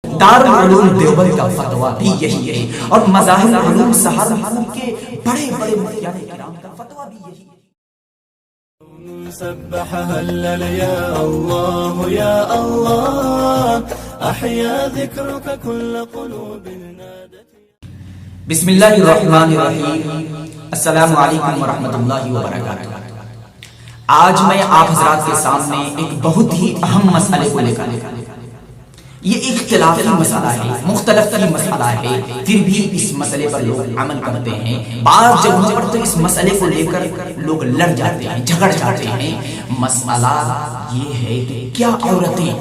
دارالعلوم دیوبند کا فتویٰ بھی یہی ہے اور مظاہر علوم سہارنپور کے بڑے بڑے مفتیان کرام کا فتویٰ بھی یہی ہے۔ سبح هلل يا الله يا الله أحيا ذكرك كل قلوب نادت۔ بسم اللہ الرحمن الرحیم، السلام علیکم ورحمۃ اللہ وبرکاتہ۔ آج میں آپ حضرات کے سامنے ایک بہت ہی اہم مسئلے کو لے کر یہ اختلافی مسئلہ ہے، مختلف مسئلہ ہے، پھر بھی اس مسئلے پر لوگ عمل کرتے ہیں۔ بعض جگہوں پر تو اس مسئلے کو لے کر لوگ لڑ جاتے ہیں، جھگڑ جاتے ہیں۔ مسئلہ یہ ہے کہ کیا عورتیں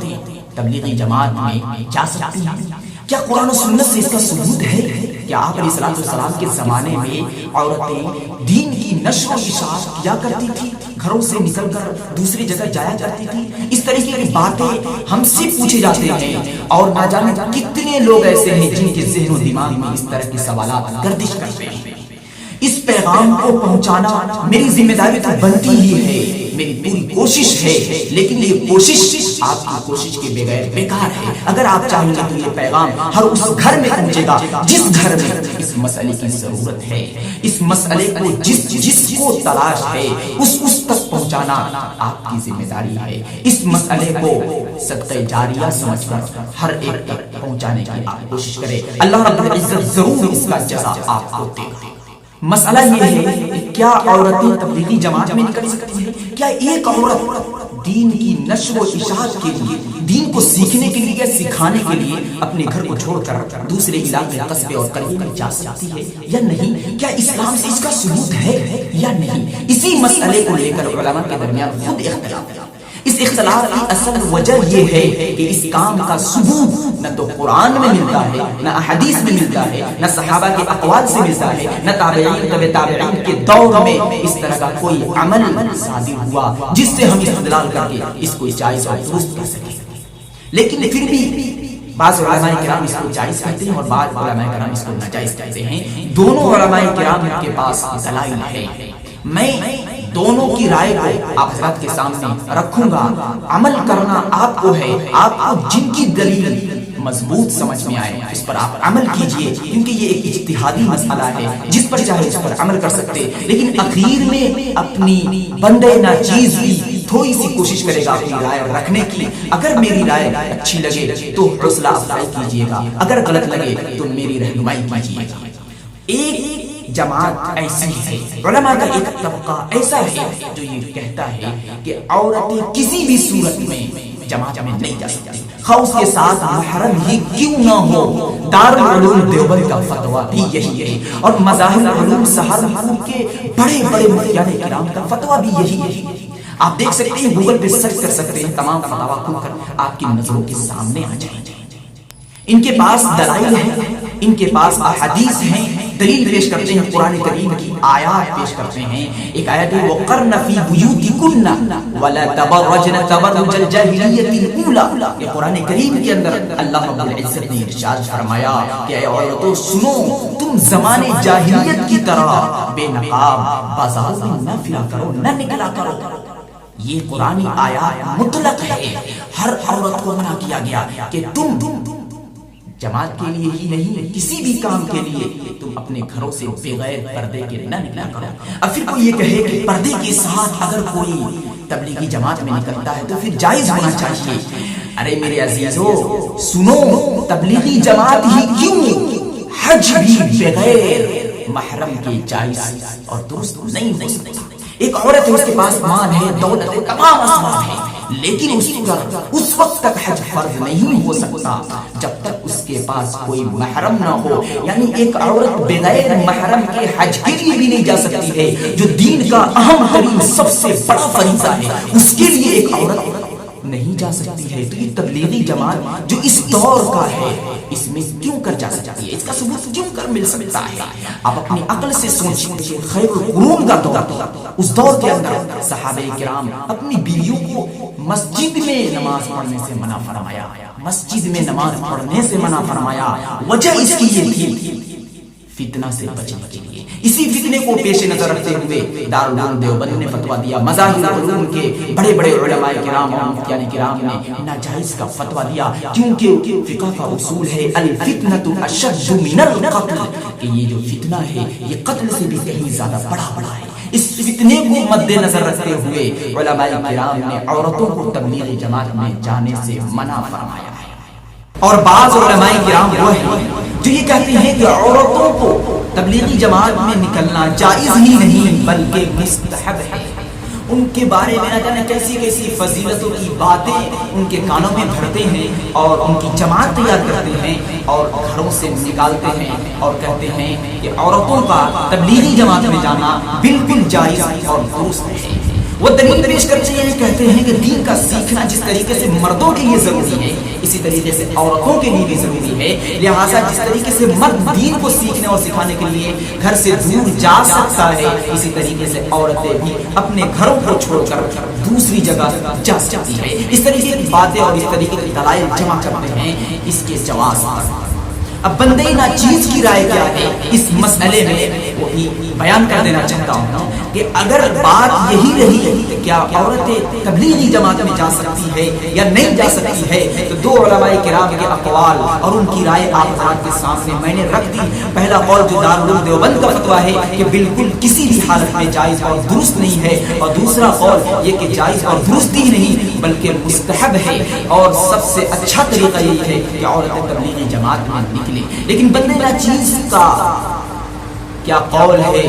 تبلیغی جماعت میں جا سکتی ہیں؟ کیا قرآن و سنت سے اس کا ثبوت ہے؟ کیا آپ علیہ السلام کے زمانے میں عورتیں دین کی نشر و اشاعت کیا کرتی تھی، گھروں سے نکل کر دوسری جگہ جایا کرتی تھی؟ اس طرح کی باتیں ہم سے پوچھے جاتے ہیں اور نہ جانے کتنے لوگ ایسے ہیں جن کے ذہن و دماغ میں اس طرح کے سوالات گردش کرتے ہیں۔ اس پیغام کو پہنچانا میری ذمہ داری تو بنتی ہی ہے، میری پوری کوشش ہے، لیکن یہ کوشش آپ کی کوشش کے بغیر بیکار ہے۔ اگر آپ چاہیں گے تو یہ پیغام ہر اس گھر میں پہنچے گا جس گھر میں اس مسئلے کی ضرورت ہے، اس مسئلے کو جس کو تلاش ہے اس تک پہنچانا آپ کی ذمہ داری ہے۔ اس مسئلے کو صدقہ جاریہ سمجھ کر ہر ایک تک پہنچانے کی آپ کوشش کریں، اللہ رب العزت ضرور اس کا جزا آپ کو دے گا۔ مسئلہ یہ ہے کہ کیا عورتیں تبلیغی جماعت میں نکل سکتی ہیں؟ کیا ایک عورت دین کی نشر و اشاعت کے لیے، دین کو سیکھنے کے لیے یا سکھانے کے لیے اپنے گھر کو چھوڑ کر دوسرے علاقے، قصبے اور قریب میں جا سکتی ہے یا نہیں؟ کیا اسلام سے اس کا ثبوت ہے یا نہیں؟ اسی مسئلے کو لے کر علماء کے درمیان خود اختلاف ہے۔ اس اختلاف کی اصل وجہ یہ ہے کہ اس کام کا ثبوت نہ تو قرآن میں ملتا ہے، نہ احادیث میں ملتا ہے، نہ صحابہ کے اقوال سے ملتا ہے، نہ تابعین تبع تابعین کے دور میں اس طرح کا کوئی عمل صادر ہوا جس سے ہم استدلال کر کے اس کو جائز اور درست کر سکیں۔ لیکن پھر بھی بعض علماء کرام اس کو جائز کہتے ہیں اور بعض علماء کرام اس کو ناجائز کہتے ہیں۔ دونوں علماء کرام کے پاس دلائل ہے، میں دونوں کی رائے کو آپ حضرات کے سامنے رکھوں گا۔ عمل کرنا آپ کو ہے، آپ کو جن کی دلیل مضبوط سمجھ میں آئے اس پر آپ عمل کیجئے، کیونکہ یہ ایک اجتہادی مسئلہ ہے، جس پر چاہے اس پر عمل کر سکتے، لیکن اخیر میں اپنی بندے ناچیز بھی تھوڑی سی کوشش کرے گا اپنی رائے رکھنے کی۔ اگر میری رائے اچھی لگے تو حوصلہ افزائی کیجئے گا، اگر غلط لگے تو میری رہنمائی کیجئے گا۔ ایک جماعت ایسی ہے، علماء کا ایک طبقہ ایسا ہے جو یہ کہتا ہے کہ عورتیں کسی بھی صورت میں جماعت میں نہیں جا سکتی، خواہ اس کے ساتھ محرم ہی کیوں نہ ہو۔ دارالعلوم دیوبند کا فتویٰ بھی یہی ہے اور مظاہر علوم سہارنپور کے بڑے بڑے مفتیان کرام کا فتویٰ بھی یہی ہے۔ آپ دیکھ سکتے ہیں، گوگل پہ سرچ کر سکتے ہیں، تمام فتاویٰ کھل کر آپ کی نظروں کے سامنے آ جائیں گے۔ ان کے پاس دلائل ہیں، ان کے پاس احادیث ہیں، دلیل پیش کرتے ہیں، قرآن کریم کی آیات پیش کرتے ہیں۔ ایک آیت ہے وَقَرْنَ فِي بُيُوتِكُنَّ وَلَا تَبَرَّجْنَ تَبَرُّجَ الْجَاهِلِيَّةِ الْأُولَىٰ۔ یہ قرآن کریم کے اندر اللہ رب العزت نے ارشاد فرمایا کہ اے عورتوں سنو، تم زمانے جاہلیت کی طرح بے نقاب بازار میں نہ پھرا کرو، نہ نکلا کرو۔ یہ قرآن آیات مطلق ہے، ہر عورت کو منع کیا گیا کہ تم جماعت کے لیے ہی نہیں، کسی بھی کام کے لیے تم اپنے گھروں سے بغیر پردے کے نہ نکلا کرو۔ اب پھر کوئی یہ کہے کہ پردے کے ساتھ اگر کوئی تبلیغی جماعت میں نکلتا ہے تو پھر جائز ہونا چاہیے۔ ارے میرے عزیزو سنو، تبلیغی جماعت ہی کیوں، حج بھی بغیر محرم کے جائز اور درست نہیں ہو سکتا۔ ایک عورت ہے، اس کے پاس مال ہے، دولت ہے، تمام اسباب ہے، لیکن اس وقت تک حج فرض نہیں ہو سکتا جب تک اس کے پاس کوئی محرم نہ ہو۔ یعنی ایک عورت بغیر محرم کے حج کے لیے بھی نہیں جا سکتی ہے، جو دین کا اہم ترین سب سے بڑا فریضہ ہے، اس کے لیے ایک عورت نہیں جا سکتی ہے۔ تو یہ تبلیغی جماعت جو اس دور کا ہے، اس میں کیوں کر جا سکتی ہے؟ اس کا ثبوت کیوں کر مل سکتا ہے؟ آپ اپنی عقل سے سوچیں، خیر القرون کا دور، اس دور کے اندر صحابہ کرام اپنی بیویوں کو مسجد میں نماز پڑھنے سے منع فرمایا، مسجد میں نماز پڑھنے سے منع فرمایا۔ وجہ اس کی یہ تھی فتنہ سے بچنے کے لیے۔ اسی فتنے کو پیش نظر رکھتے ہوئے دارالعلوم دیوبند نے فتویٰ دیا، مظاہر العلوم کے بڑے بڑے علماء کرام اور مفتیان کرام نے ناجائز کا فتویٰ دیا، کیونکہ فقہ کا اصول ہے الفتنة اشد من القتل، کہ یہ جو فتنہ ہے یہ قتل سے بھی کہیں زیادہ بڑا ہے۔ اس فتنے کو مد نظر رکھتے ہوئے علماء کرام نے عورتوں کو تبلیغی جماعت میں جانے سے منع فرمایا ہے۔ اور بعض علماء کرام وہ ہیں جو یہ کہتے ہیں کہ عورتوں کو تبلیغی جماعت میں نکلنا جائز ہی نہیں بلکہ مستحب ہے۔ ان کے بارے میں نہ جانے کیسی کیسی فضیلتوں کی باتیں ان کے کانوں میں بھرتے ہیں اور ان کی جماعت تیار کرتے ہیں اور گھروں سے نکالتے ہیں اور کہتے ہیں کہ عورتوں کا تبلیغی جماعت میں جانا بالکل جائز اور درست ہے۔ وہ دلیل پیش کرتے ہیں، کہتے ہیں کہ دین کا سیکھنا جس طریقے سے مردوں کے لیے ضروری ہے اسی طریقے سے عورتوں کے لیے بھی ضروری ہے، لہٰذا جس طریقے سے مرد دین کو سیکھنے اور سکھانے کے لیے گھر سے دور جا سکتا ہے اسی طریقے سے عورتیں بھی اپنے گھروں کو چھوڑ کر دوسری جگہ جا سکتی ہے۔ اس طریقے کی باتیں اور اس طریقے کی دلائل جمع کرتے ہیں اس کے جواز پر۔ اب بندے ناچیز کی رائے کیا ہے اس مسئلے میں وہی بیان کر دینا چاہتا ہوں کہ اگر بات یہی رہی کہ کیا عورتیں تبلیغی جماعت میں جا سکتی ہے یا نہیں جا سکتی ہے تو دو علماء کرام کے اقوال اور ان کی رائے آپ حضرات کے سامنے میں نے رکھ دی۔ پہلا قول جو دارالعلوم دیوبند کا فتویٰ ہے کہ بالکل کسی بھی حالت میں جائز اور درست نہیں ہے، اور دوسرا قول یہ کہ جائز اور درست ہی نہیں بلکہ مستحب ہے اور سب سے اچھا طریقہ یہی ہے کہ عورتیں تبلیغی جماعت میں نکلیں۔ لیکن بندے ناچیز کا کیا قول ہے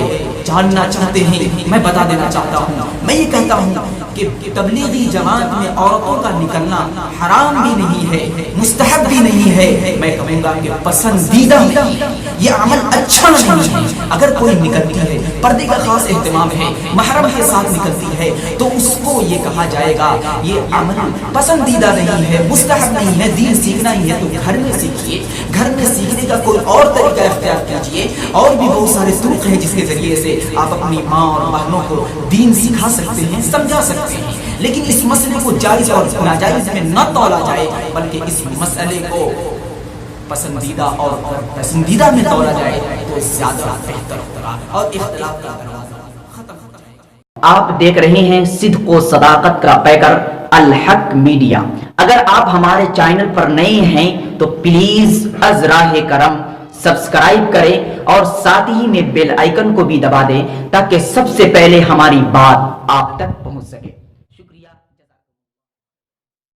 جاننا چاہتے ہیں، میں بتا دینا چاہتا ہوں۔ میں یہ کہتا ہوں کہ تبلیغی جماعت میں عورتوں کا نکلنا حرام بھی نہیں ہے، مستحب بھی نہیں ہے، میں کہوں گا کہ پسندیدہ ہے۔ یہ عمل اچھا نہیں ہے۔ اگر کوئی نکلتی ہے، پردے کا خاص اہتمام ہے، محرم کے ساتھ نکلتی ہے تو اس کو یہ کہا جائے گا یہ عمل پسندیدہ نہیں ہے، مستحب نہیں ہے، دین سیکھنا ہی ہے تو گھر میں سیکھیے۔ گھر میں سیکھنے کا کوئی اور طریقہ اختیار کیجیے، اور بھی بہت سارے طرق ہیں جس کے ذریعے سے آپ اپنی ماں اور بہنوں کو دین سکھا سکتے ہیں، سمجھا سکتے ہیں۔ لیکن اس مسئلے کو جائز اور ناجائز میں نہ تولا جائے بلکہ اس مسئلے کو پسندیدہ اور پسندیدہ میں تولا جائے تو زیادہ بہتر ہوگا اور اختلاف کا دروازہ ختم ہو جائے گا۔ آپ دیکھ رہے ہیں صدق و صداقت کا پیکر الحق میڈیا۔ اگر آپ ہمارے چینل پر نئے ہیں تو پلیز از راہ کرم سبسکرائب کریں اور ساتھ ہی میں بیل آئیکن کو بھی دبا دیں تاکہ سب سے پہلے ہماری بات آپ تک